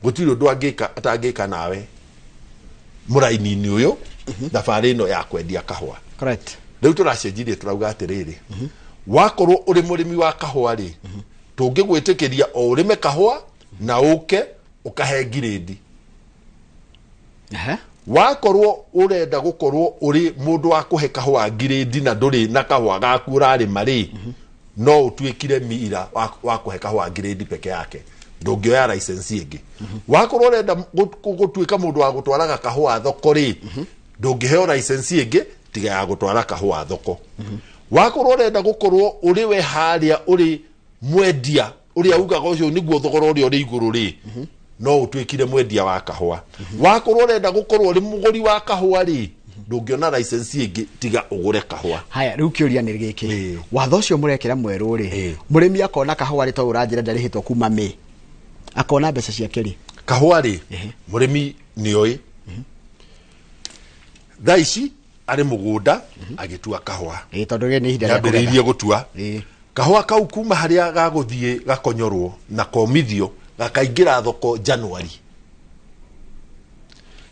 gutiri undu atangika nawe muraini-ini uyu thabari ino ya kwendia kahua correct riu turacenjirie turauga atiriri wakorwo uri murimi wa kahua ri tungigwitikiria o urime kahua na uke ukahe grade wakorwo urenda gukorwo uri mundu wa kuhe kahua grade na nduri na kahua gaku urari mari no utwikire Mira wa kuhe kahua grade peke yake ndungioya license ingi wakorwo urenda gutwika mundu wa gutwaraga kahua thoko ri ndungiheo license ingi tiga ya gutwara kahua thoko wakorwo urenda gukorwo uri we haria uri mwendia uri augaga ucio niguo thogora uri uri iguru ri no utwikire mwendia wa kahua wakorwo urenda gukorwo uri muguri wa kahua ri ndungiona license ingi tiga ugure kahua haya riu kiuria ni giki watho ucio murekera mweru ri murimi akona kahua ri to uranjira ndarihitwo kuma me akona mbeca ciake ri kahua ri murimi nioi thaici ari mugunda agitua kahua tondu ge ni hinda ya yambiririe gutua kahua kau kuma haria gaguthie gakonyorwo na komithio gakaingira thoko January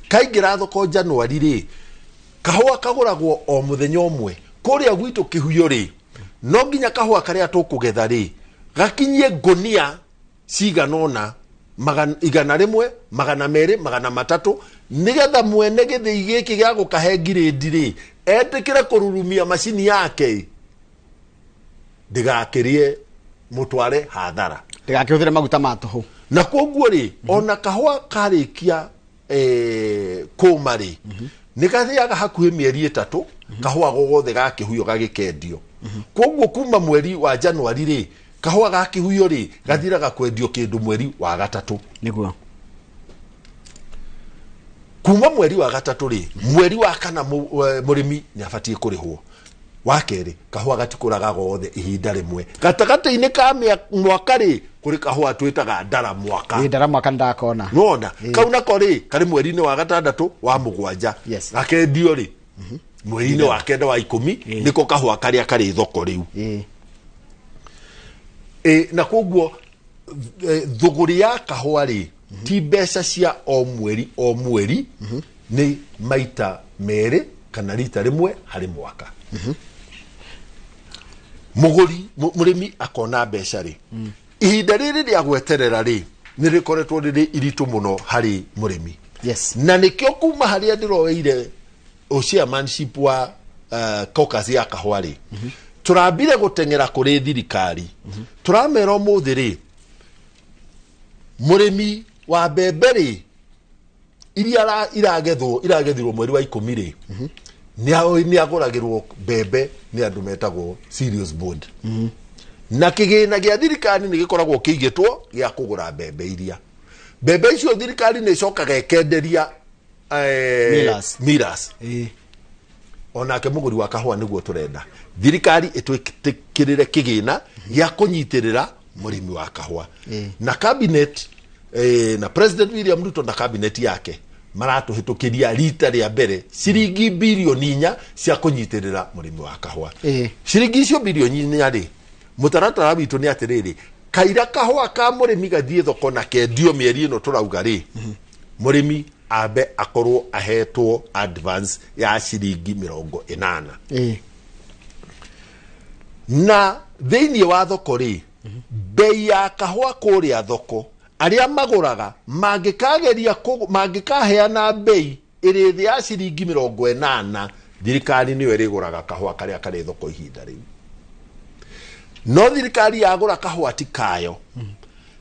kaingira thoko January ri kahua kaguragwo o muthenya umwe kuria gwitu kihuyo ri no nginya kahua karia tukugetha ri gakinyie ngunia ciganona igana rimwe 200 300 nigetha mwene githii giki gya gukahe grade ri etikire kururumia macini yake ndigakirie mutware hathara ndigakihuthire maguta ma tuhu na koguo ri ona kahua karikia kuma ri nikathiaga hakuhi mieri 3 kahua gogothe gakihuyo gagikendio koguo kuma mweri wa January ri kahua gakihuyo ri gathiraga kwendio kindu mweri wa 3 niguo kuma mweri wa 3 ri mweri wa 4 murimi nyabatie kurihwo wakeri kahua gatikuraga gothe ihinda rimwe gatagati-ini ka mwaka ri kuri kahua twitaga ndara mwaka ndara mwaka ndakona nona kauna kori kari mweri-ini wa 6 wa 7 gakendio ri mweri-ini wa 9 wa 10 niko kahua karia kari thoko riu na koguo thuguri ya kahua ri ti mbeca cia o mweri ni maita meri kana rita rimwe hari mwaka muguri murimi akona mbeca ri ihinda riri ria gweterera ri ni rikoretwo riri iritu muno hari murimi na nikio kuma haria ndiroweire chairmanship wa caucus ya kahua ri turambire gutengera kuri thirikari turamera umuthi ri murimi wa mbembe ri iria iragethirwo mweri wa 10 ri ni aguragirwo mbembe ni andu metagwo serious board na kigina gia thirikari ni gikoragwo kiigitwo gia kugura mbembe iria mbembe icio thirikari ni cokaga ekenderia milas onake muguri wa kahua niguo turenda thirikari itwikirire kigina gia kunyitirira murimi wa kahua na cabinet na President William Ruto na cabinet yake maratuhitukiria rita ria mbere ciringi bilioni 4 cia kunyitirira murimi wa kahua. Ciringi icio bilioni 4 ri mutaratara witu ni atiriri kaira kahua ka murimi gathie thoko na kendio mieri ino turauga ri murimi abe akorwo ahetwo advance ya ciringi 80. Na thĩinĩ wa thoko ri bei ya kahua kũrĩa thoko aria maguraga mangĩkaheana bei ĩrĩ thĩ ya ciringi 80, thirikari nĩyo ĩrĩgũraga kahua karĩa karĩ thoko ihinda rĩu. No thirikari yagũra kahua ti kayo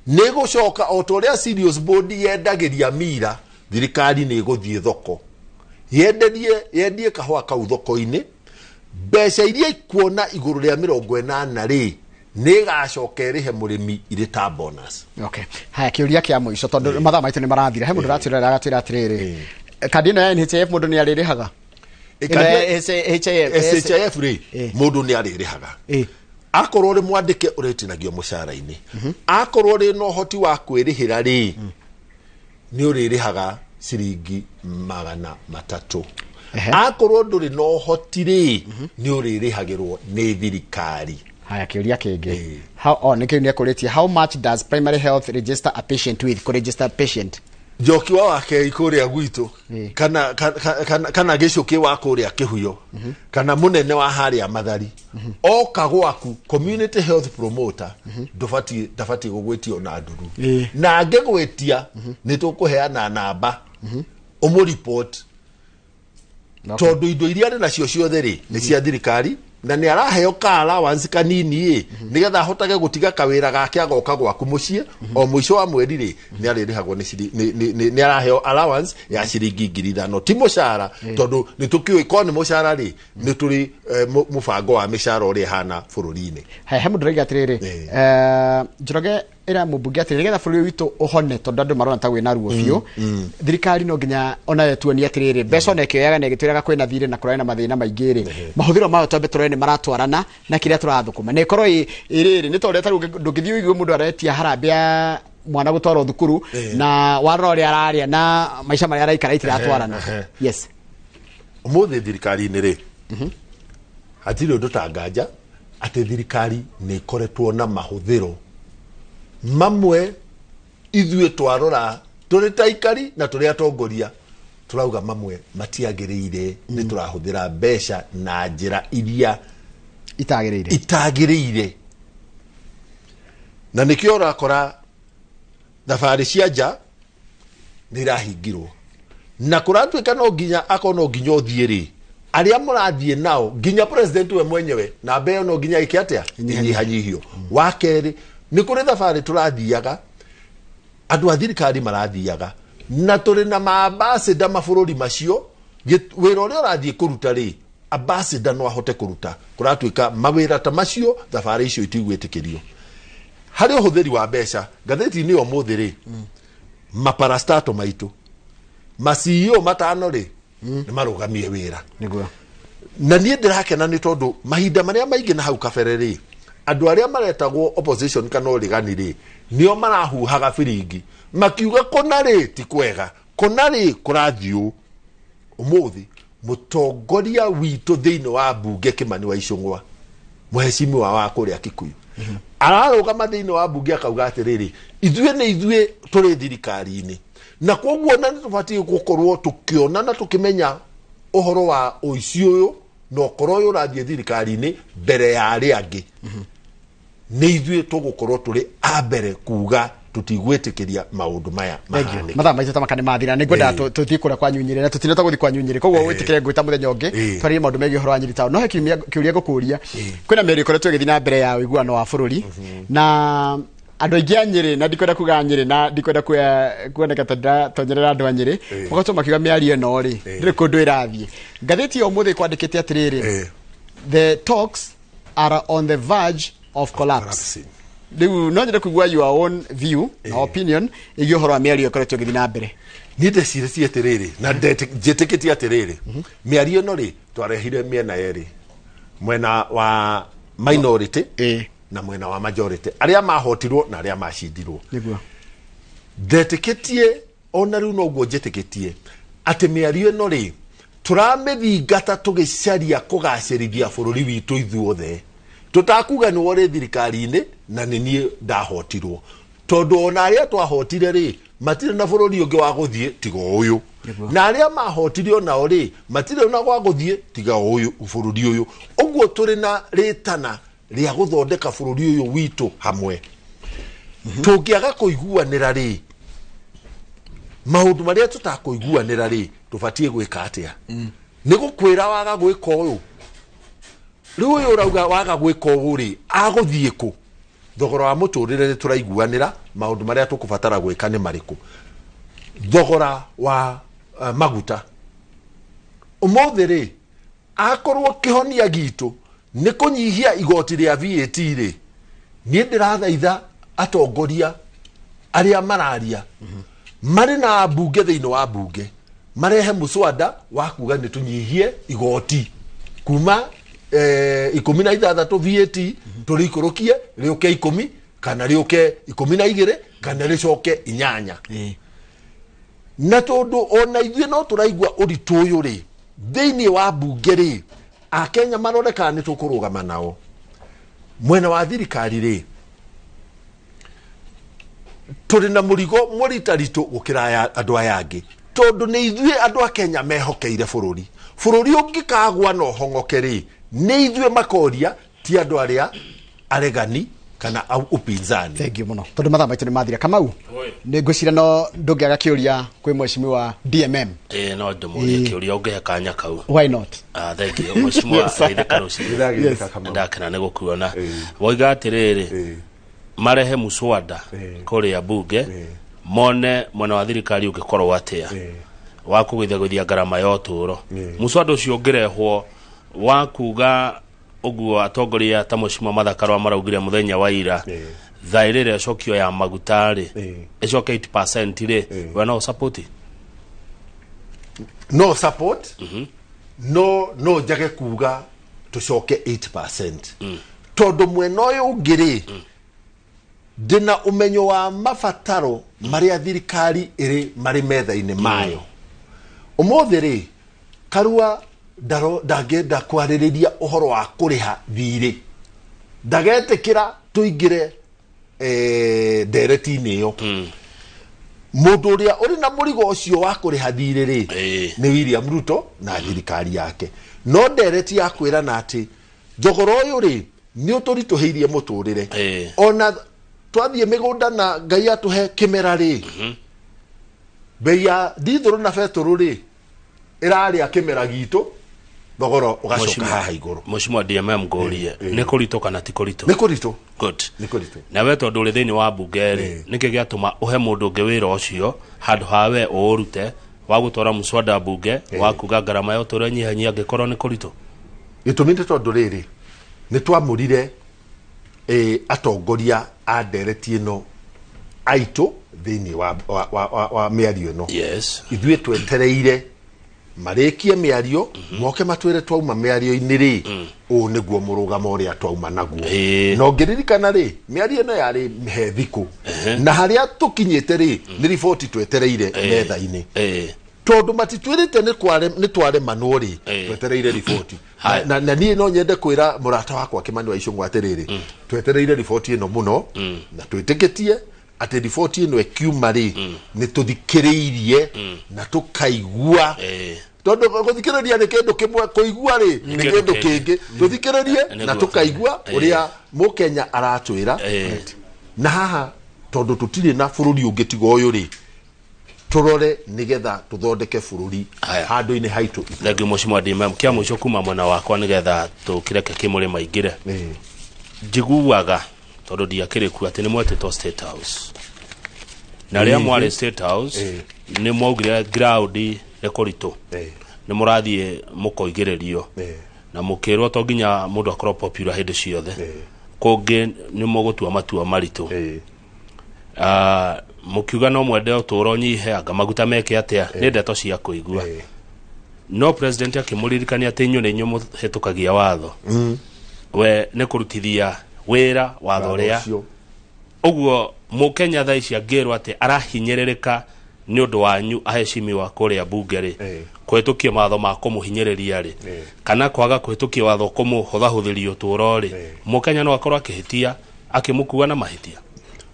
nĩ gũcoka o ta ũrĩa Serious Board yendagĩria mira, thirikari nĩ ĩgũthiĩ thoko yendie kahua kau thoko-inĩ, mbeca iria ikuona igũrũ rĩa 80 rĩ nĩ gacoka ĩrĩhe mũrĩmi irĩ ta bonus. Okay, haya kiuria kia mũico tondũ mathaa maitũ nĩ marathira. He mũndũ ratwĩra agatwĩra atĩrĩrĩ, kandi ĩno ya NHIF mũndũ nĩ arĩrĩhaga? SHIF rĩ mũndũ nĩ arĩrĩhaga akorwo rĩ mwandĩke ũretinagio mũcara-inĩ, akorwo rĩ no hoti wa kwĩrĩhĩra rĩ nĩ ũrĩrĩhaga ciringi 300. Akorwo ndũrĩ no hoti rĩ nĩ ũrĩrĩhagĩrwo nĩ thirikari. Haya kiuria kĩngĩ, how much does primary health register a patient with? Register patient Joki wa wake ikuria gwito kana gicuki wa kuria kihuyo kana munene wa haria mathari oka gwaku community health promoter dafati gugwitio na nduru na ngegwetia nitukuheana namba umu report tondu indo iria ari nacio ciothe ri ni cia thirikari na ni araheo kala wanzi kanini nigetha hotage gutiga kawira gake agoka gwaku mucie o muico wa mweri ri ni aririhagwo ni araheo allowance ya ciringi 5,000 ti mucara tondu ni tukiwe koni mucara ri ni turi mubango wa mishara uri hana bururi-ini. He mundu raiga atiriri Njoroge era mubunge atiriri getha bururi witu uhone tondu andu marona ta wina ruo biu thirikari no nginya ona yetuoni atiriri mbeca na ikioyaga na igitwiraga kwina thire na kurana mathina maingi ri mahuthiro mayo tombe turene maratwarana na kiria turathukuma ne korwo iriri ni tondu taru ndungithio igwe mundu aretia harambia mwana gutwara thukuru na warori araria na maisha maria araikara itiratwarana. Yes, umuthi thirikari ni ri hatiri undu tanganja ati thirikari ni ikoretwo na mahuthiro mamwe ithuĩ twarora tũrĩ taikari na tũrĩ atongoria turauga mamwe matiagĩrĩire nĩ tũrahũthĩra mbeca na njĩra iria itagĩrĩire na nĩkĩo ũrakora thabarĩ cia nja nĩ irahingirwo na kũratuĩka no nginya akorwo no nginya ũthiĩ rĩ aria mũrathiĩ nao nginya president we mwenyewe na mbeo no nginya ĩke atĩa nyihanyihio. Wa kerĩ ni kuri thabarĩ turathiaga andu a thirikari marathiaga na turi na maambassador mabũrũri macio wĩra ũrĩa ũrathiĩ kũruta rĩ ambassador no ahote kũruta kũratuĩka mawĩra ta macio thabarĩ icio itigwĩtĩkĩrio. Harĩ ũhũthĩri wa mbeca ngathĩti-inĩ ũmũthĩ rĩ maparastato maitũ ma CEO matano rĩ nĩ marũgamie wĩra na niĩ ndĩrakena nĩ tondũ mahinda marĩa maingĩ na hau kabere rĩ andu aria maretagwo opposition kana ũregani rĩ nio marahuhaga biringi makiuga konarĩ ti kwega konarĩ kũrathiũ. Umuthi mutongoria witũ thĩinĩ wa mbunge Kimani wa Icũng'wa muheshimiwa wa kũrĩa Kikuyu ararũgama thĩinĩ wa mbunge akauga atĩrĩrĩ ithuĩ nĩ ithuĩ tũrĩ thirikari-inĩ na kwoguo na tũbatiĩ gũkorwo tũkĩona na tũkĩmenya ũhoro wa ũici ũyũ no korwo ũyũ ũrathiĩ thirikari-inĩ mbere ya arĩa angĩ nĩ ithuĩ tũgũkorwo tũrĩ a mbere kuga tutigwĩtĩkĩria maũndũ maya mahanĩke. Mathaa maitũ ta makane mathira nĩ ngwenda tũthiĩ kũrĩa kwa Nyunyĩrĩ na tũtinota gũthiĩ kwa Nyunyĩrĩ koguo wĩtĩkĩre ngwĩta mũthenya ũngĩ twarie maũndũ megiĩ ũhoro wa Nyeri Town. No he kĩũria ngũkũria kwĩna mĩeri ĩkoretwo ĩgĩthiĩ na mbere ya ũiguano wa bũrũri na andũ aingĩ a Nyeri na ndikwenda kuga Nyeri na ndikwenda kuoneka tonyerera andũ a Nyeri magatwo makiuga mĩario ĩno rĩ ndĩrĩ kũndũ ĩrathiĩ. Ngathĩti yo mũthĩ kwandĩkĩte atĩrĩrĩ the talks are on the verge of collapse. Riu no nyende kuigua your own view na opinion ĩgiĩ ũhoro wa mĩario ĩkoretwo ĩgĩthiĩ na mbere. Niĩ ndeciria atĩrĩrĩ na njĩtĩkĩtie atĩrĩrĩ mĩario ĩno rĩ twarehire mĩena yerĩ mwena wa minority na mwena wa majority aria mahotirwo na aria macindirwo. ndetĩkĩtie ona rĩu noguo njĩtĩkĩtie atĩ mĩario ĩno rĩ tũramĩthingata tũgĩcaria kũgacĩrithia bũrũri witũ ithuothe tũtakuga nĩ wore thirikari-inĩ na nĩ niĩ ndahotirwo tondũ ona arĩa twahotire rĩ matirĩ na bũrũri ũngĩ wa gũthiĩ tiga ũyũ na arĩa mahotire onao rĩ matirĩ na gwa gũthiĩ tiga ũyũ bũrũri ũyũ ũguo tũrĩ na rĩtana rĩa gũthondeka bũrũri ũyũ witũ hamwe tũngĩaga kũiguanĩra rĩ maũndũ marĩa tũtakũiguanĩra rĩ tũbatiĩ gwĩka atĩa nĩ gũkwĩra waga gwĩka ũyũ rĩu ũyũ ũrauga waga gwĩka ũũ rĩ agũthiĩ kũ thogora wa mũtũrĩre nĩ tũraiguanĩra maũndũ marĩa tũkũbatara gwĩka nĩ marĩkũ thogora wa maguta ũmũthĩ rĩ akorwo kĩhonia gitũ nĩ kũnyihia igoti rĩa VAT rĩ niĩ ndĩrathaitha atongoria arĩa mararia marĩ na mbunge thĩinĩ wa mbunge marehe mũswada wa kuga nĩ tũnyihie igoti kuma 16 VAT tũrĩikũrũkie rĩũke 10 kana rĩũke 12 kana rĩcoke 8 na tondũ ona ithuĩ no tũraigua ũritũ ũyũ rĩ thĩinĩ wa mbunge rĩ akenya maroneka nĩ tũkũrũgama nao mwena wa thirikari rĩ tũrĩ na mũrigo mũritaritũ gũkĩra andũ aya angĩ tondũ nĩ ithuĩ andũ a Kenya mehokeire bũrũri ũngĩkagwa no hongoke rĩ nĩ ithuĩ makoria ti andũ arĩa aregani kana upinzani thank you muno tondu mathaa maitũ nĩ mathira Kamau nĩ ngwĩciria no ndũngĩaga kĩũria kwĩ mheshimiwa DMM no ndũmũrie kĩũria ũngĩhe kanya kau why not thank you mheshimiwa Aidha ndakena nĩ gũkuona woiga atĩrĩrĩ marehe muswada kũrĩa bunge mone mwena wa thirikari ũngĩkorwo atĩa wa kũgũithagũithia ngarama ya ũtũũro muswada ũcio ũngĩrehwo wa kuga ũguo atongoria ta mheshimiwa Mathakarwa maraugire mũthenya wa ira thaĩrĩre cokio ya maguta rĩ ĩcoke 8% rĩ we no support no support no njage kuga tũcoke 8% tondũ mwena ũyũ ũngĩ rĩ ndĩna ũmenyo wa mabataro marĩa thirikari ĩrĩ marĩ metha-inĩ mayo ũmũthĩ rĩ Karua ndangĩenda kwarĩrĩria ũhoro wa kũrĩha thirĩ ndagetĩkĩra tũingĩre ndereti-inĩ ĩyo mũndũ ũrĩa ũrĩ na mũrigo ũcio wa kũrĩha thirĩ rĩ nĩ William Ruto na thirikari yake no ndereti ya kwĩrana atĩ thogora ũyũ rĩ nĩ ũtũritũhĩirie mũtũrĩre ona twathiĩ mĩgũnda na Ngai atũhe kĩmera rĩ bei ya dithũrũ na betũrũ rĩ ĩrarĩa kĩmera gitũ thogora ũgacoka haha igũrũ mheshimiwa DMM ngũrie nĩ kũritũ kana ti kũritũ nĩ kũritũ good nĩ kũritũ na we tondũ ũrĩ thĩinĩ wa mbunge rĩ nĩkĩ gĩatũma ũhe mũndũ ũngĩ wĩra ũcio handũ hawe ũũrute wa gũtwara muswada mbunge wa kuga ngarama ya ũtũũro nyihanyihia angĩkorwo nĩ kũritũ gĩtũmi nĩ tondũ rĩrĩ nĩ twamũrire atongoria a ndereti ĩno aitũ thĩinĩ wa mĩario ĩno ithuĩ twetereire marĩkie mĩario moke matwĩre twauma mĩario-inĩ rĩ ũũ nĩguo mũrũgamo ũrĩa twauma naguo na ũngĩririkana rĩ mĩario ĩno yarĩ he thikũ na harĩa tũkinyĩte rĩ nĩ riboti twetereire metha-inĩ tondũ matitwĩrĩte nĩ twaremanwo rĩ twetereire riboti na niĩ no nyende kwĩra mũrata wakwa Kĩmani wa Icũng'wa atĩrĩrĩ twetereire riboti ĩno mũno na twĩtĩkĩtie atĩ riboti ĩno ĩkiuma rĩ nĩ tũthikĩrĩirie na tũkaigua tondũ gũthikĩrĩria nĩ kĩndũ kĩmwe kũigua rĩ nĩ kĩndũ kĩngĩ tũthikĩrĩrie na tũkaigua ũrĩa mũkenya aratwĩra na haha tondũ tũtirĩ na bũrũri ũngĩ tiga ũyũ rĩ tũrore nĩgetha tũthondeke bũrũri handũ-inĩ haitũ thengio mheshimiwa DMM kĩa mũico kuma mwena wakwa nĩgetha tũkĩreke kĩmũrĩ maingĩre njiguaga tondũ ndiakĩrĩku atĩ nĩ mwetĩtwo State House na rĩa mwarĩ State House nĩ mwaugire ground nĩ kũritũ nĩ mũrathiĩ mũkoigĩrĩrio na mũkĩrwo to nginya mũndũ akorwo popular hĩndĩ ciothe kũngĩ nĩ mũgũtua matua maritũ mũkiuga no mwende ũtũũro nyihe anga maguta meke atĩa nĩ ndeto cia kũigua no president akĩmũririkania atĩ inyuĩ nĩ inyuĩ mũhetũkagia watho we nĩ kũrutithia wĩra watho ũrĩa ũguo Mukenya tha ici angirwo ati arahinyerereka ni undu wanyu aheshimiwa kuria bunge ri kwitukia matho ma kumuhinyeriria ri kana kwaga kwitukia watho kumuhuthahuthirio turo ri Mukenya no akorwo akihitia akimukua na mahitia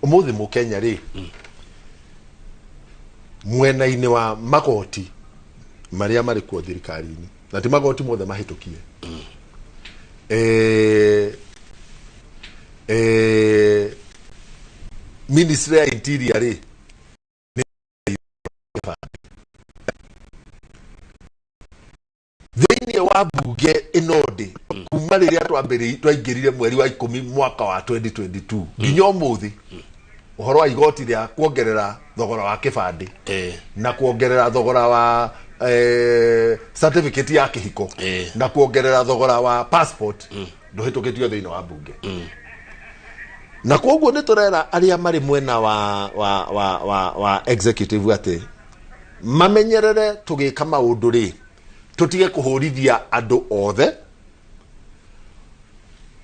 umuthi Mukenya ri mwena-ini wa magoti maria mari kwa thirikari-ini na ti magoti mothe mahitukie Ministry ya Interior ri thĩinĩ wa bunge inode kuma rĩrĩa twaingĩrire mweri wa 10 mwaka wa 2022 nginya ũmũthĩ ũhoro wa igoti rĩa kuongerera thogora wa kĩbandĩ na kuongerera thogora wa certificate ya kĩhiko na kuongerera thogora wa passport ndũhĩtũkĩtio thĩinĩ wa bunge na koguo nĩ tũrera arĩa marĩ mwena wa executive ati mamenyerere tũgĩka maũndũ rĩ tutige kuhurithia andu othe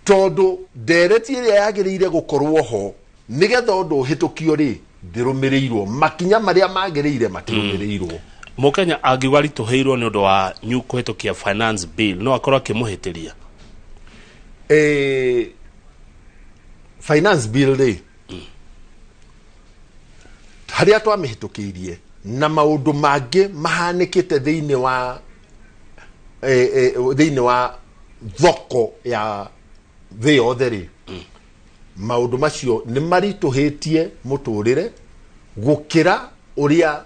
tondu ndereti iria yagiriire gukorwo ho nigetha undu hitukio ri ndirumirirwo makinya maria magiriire matirumirirwo Mukenya angiwari tuheirwo ni undu wa new kuhitukia finance bill no akorwo akimuhitiria finance bill ri haria twamihitukiirie na maundu mangi mahanikite thiini wa thoko ya thĩ yothe rĩ maundu macio nĩ marituhĩtie mũtũrĩre gũkĩra ũrĩa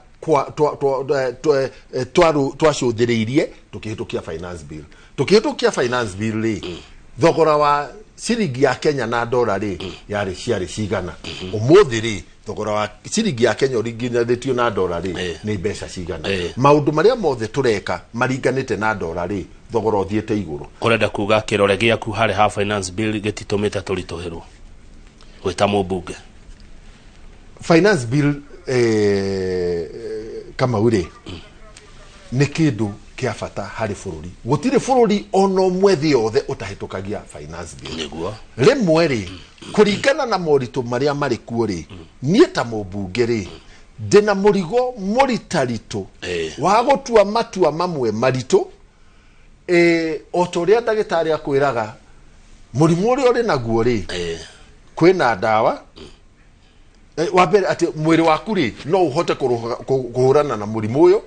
twacũthĩrĩirie tukĩhĩtũkia finance bill rĩ thogora wa ciringi ya Kenya na dola rĩ ciarĩ cigana ũmũthĩ rĩ thogora wa ciringi ya Kenya ũringithanĩtio na dola rĩ nĩ mbeca cigana maundu maria mothe tureka maringanĩte na dola rĩ thogora ũthiĩte igũrũ urenda kuga kirore giaku harĩ ha finance bill gĩtitumĩte tũritũhĩrwo gwĩta mũmbunge finance bill kama ure nĩ kĩndũ kia bata harĩ bũrũri gũtirĩ bũrũri ona ũmwe thĩ yothe ũtahĩtũkagia finance bill rĩmwe rĩ kũringana na moritũ maria marĩ kuo rĩ niĩ ta mũmbunge rĩ ndĩna mũrigo mũritaritũ wa gũtua matua mamwe maritũ o ta ũrĩa ndagĩtarĩ akwĩraga mũrimũ ũrĩa ũrĩ naguo rĩ kwĩna ndawa wa mbere atĩ mwĩrĩ waku rĩ no ũhote kũhũrana na mũrimũ ũyũ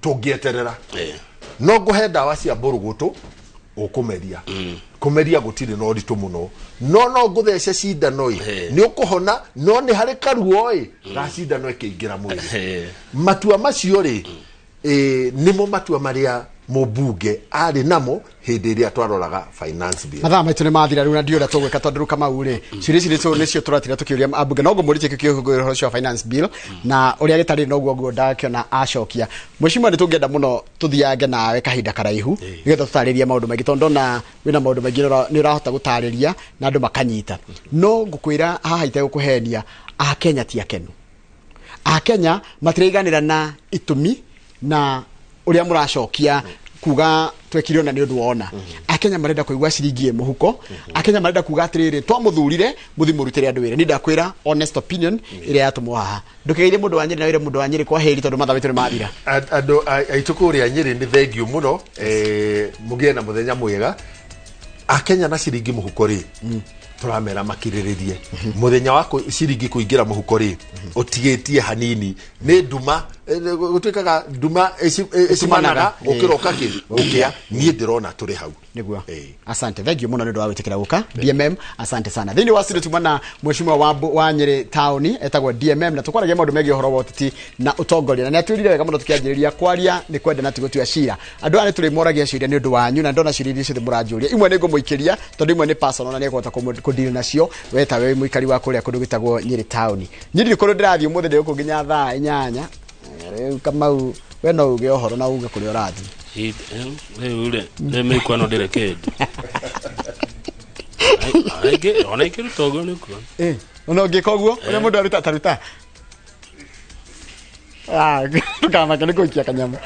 tũngĩeterera no ngũhe ndawa cia mbũrũgũtũ ũkũmeria kumeria gũtirĩ na ũritũ mũno no ngũthece cindano nĩ ũkũhona no nĩ harĩ karuo ga cindano ĩkĩingĩra mwĩrĩ matua macio rĩ nĩmo matua maria mũmbunge arĩ namo hĩndĩ ĩrĩa twaroraga finance bill mathaa maitũ nĩ mathira rĩu na ndiũrĩa tũgwĩka tondũ Kamau rĩ ciũria nĩcio tũratira tũkĩũria ambunge no ngũmũrĩtie kĩũhoro ũcio wa finance bill na ũrĩa gĩtarĩ noguo nguo ndakĩona acokia mheshimiwa nĩtũngĩenda mũno tuthiange nawe kahinda karaihu nĩgetha tũtarĩrie maũndũ maingĩ tondũ ndona wĩna maũndũ maingĩ nĩ ũrahota gũtarĩria na andũ makanyita no ngũkwĩra haha itegũkũhenia Akenya ti akenu Akenya matiriganĩra na itũmi na uria muracokia kuga twekire ona ni undu wona Akenya marenda kuigwa ciringi muhuko Akenya marenda kuga atiriri twamuthurire muthi murutire andu wira ni ndakwira honest opinion iria yatumwo haha ndukigeire mundu wa Nyeri na wire mundu wa Nyeri kwa heri tondu mathabitu ni mathira andu aituko ria Nyeri ni thengiu muno mugie na muthenya mwega Akenya na ciringi muhuko ri turamera makiriririe muthenya wako ciringi kuingira muhuko ri utigetie hanini ni nduma gutwikaga nduma ecimanaga ukiroka ukia nie ndirona turi hau niguo asante thank you muno nĩ ndwa witikira guka DMM asante sana thini wa studio tumana mheshimiwa wa Nyeri town etagwo DMM na tukwaragia maundu megie horo wa uteti na utongoria na atwirire wega muno tukianjiriria kwaria ni kwenda na tigotua cira andu ani turi moragia ciria ni undu wanyu na ndona ciria icio muranjuria imwe ni ngumuikiria tondu imwe ni personal na ni ekota kudeal nacio weta we muikari wa kuria kundu gitagwo Nyeri town nyiri kundu ndirathie muthe ndi gukunginya thaa 8 Kamau we no uge ohoro na uge kuri orathi ule ne mekwa no direke ai ona ikirutogo niko ona ugeka uguo ule mundu aruta taruta kama kana kuikia kanyama